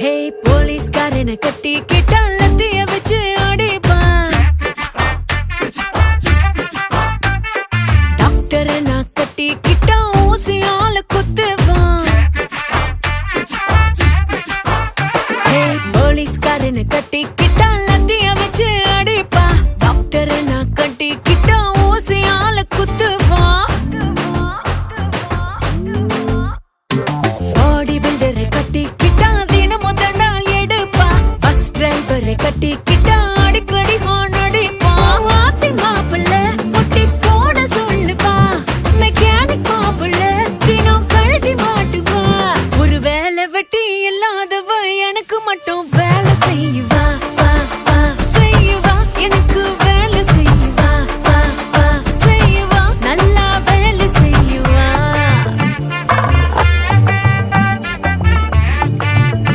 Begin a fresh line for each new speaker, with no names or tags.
ஹே போலீஸ்காரனை கட்டி கிட்டா லத்திய வச்சு அடிப்பான். டாக்டரை நான் கட்டி கிட்டா ஊசியால குத்துவான். ஹே போலீஸ்காரனை கட்டி கிட்டா லத்திய வச்சு அடிப்பான். டாக்டரை நான் கட்டி கிட்டா ஊசியால குத்துவான். பாடி பில்டரை கட்டி கிட்டா தினமும் தண்டால் எடுப்பா. பஸ் டிரைவரை கட்டி கிட்டா அடிக்கடி ஹார்ன் அடிப்பா. வாத்தி மாப்பிள்ள முட்டி போட சொல்லுவா. மெக்கானிக் மாப்பிள்ள தினம் கழட்டி மாட்டுவா. ஒரு வேலை வெட்டி இல்லாதவ எனக்கு மட்டும் வேலை செய்வா.